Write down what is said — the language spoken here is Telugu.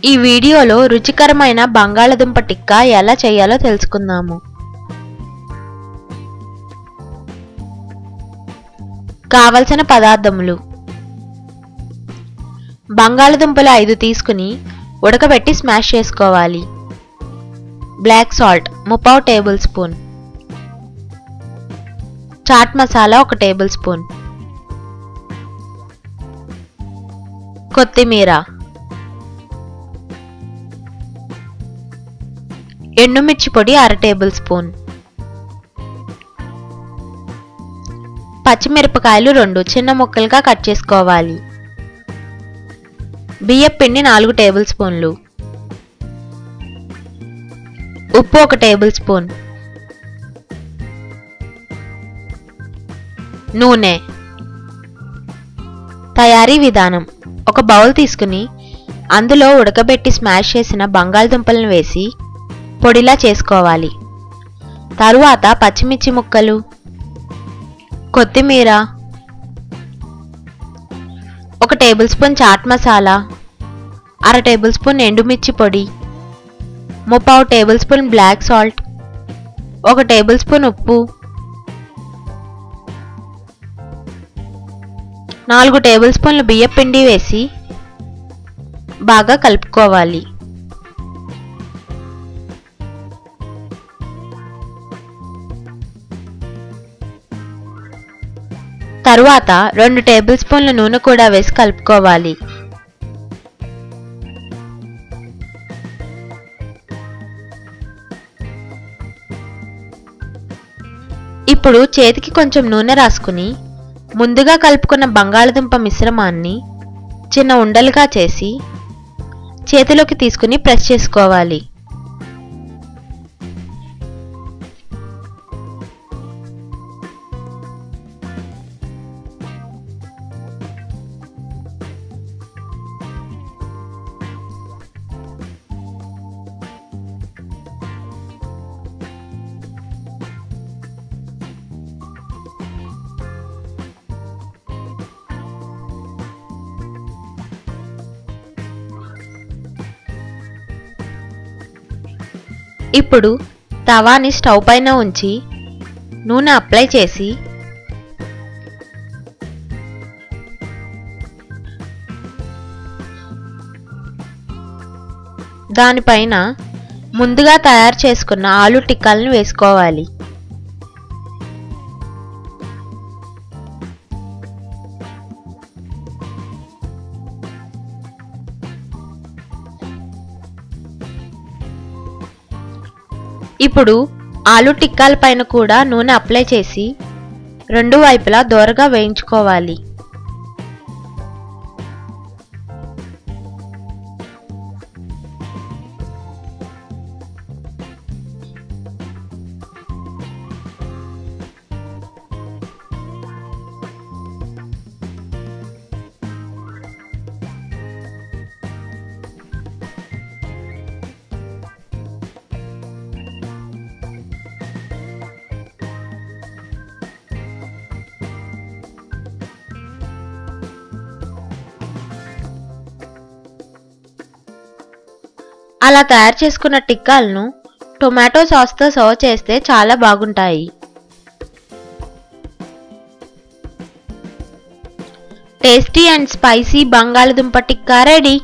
ఈ వీడియోలో రుచికరమైన బంగాళదుంప టిక్కా ఎలా చేయాలో తెలుసుకుందాము. కావలసిన పదార్థములు: బంగాళదుంపలు 5 తీసుకుని ఉడకబెట్టి స్మాష్ చేసుకోవాలి. Black salt 3 table spoon, chaat masala 1 table spoon, కొత్తిమీర, ఎండుమిర్చి పొడి 1/2 టేబుల్ స్పూన్, పచ్చిమిరపకాయలు 2 చిన్న ముక్కలుగా కట్ చేసుకోవాలి. బియ్యం పిండి 4 టేబుల్ స్పూన్లు, ఉప్పు 1 టేబుల్ స్పూన్, నూనె. తయారీ విధానం: ఒక బౌల్ తీసుకుని అందులో ఉడకబెట్టి స్మాష్ చేసిన బంగాళదుంపలను వేసి పొడిలా చేసుకోవాలి. తరువాత పచ్చిమిర్చి ముక్కలు, కొత్తిమీర, 1 table spoon chaat masala, 1/2 table spoon ఎండుమిర్చి పొడి, 3 table spoon black salt, 1 table spoon ఉప్పు, 4 టేబుల్ స్పూన్లు బియ్యం పిండి వేసి బాగా కలుపుకోవాలి. తరువాత 2 టేబుల్ స్పూన్ల నూనె కూడా వేసి కలుపుకోవాలి. ఇప్పుడు చేతికి కొంచెం నూనె రాసుకుని ముందుగా కలుపుకున్న బంగాళదుంప మిశ్రమాన్ని చిన్న ఉండలుగా చేసి చేతిలోకి తీసుకుని ప్రెస్ చేసుకోవాలి. ఇప్పుడు తవాని స్టవ్ పైన ఉంచి నూనె అప్లై చేసి దానిపైన ముందుగా తయారు చేసుకున్న ఆలు టిక్కాలను వేసుకోవాలి. ఇప్పుడు ఆలు టిక్కాల పైన కూడా నూనె అప్లై చేసి 2 వైపులా దోరగా వేయించుకోవాలి. అలా తయారు చేసుకున్న టిక్కాలను టొమాటో సాస్తో సర్వ్ చేస్తే చాలా బాగుంటాయి. టేస్టీ అండ్ స్పైసీ బంగాళదుంప టిక్కా రెడీ.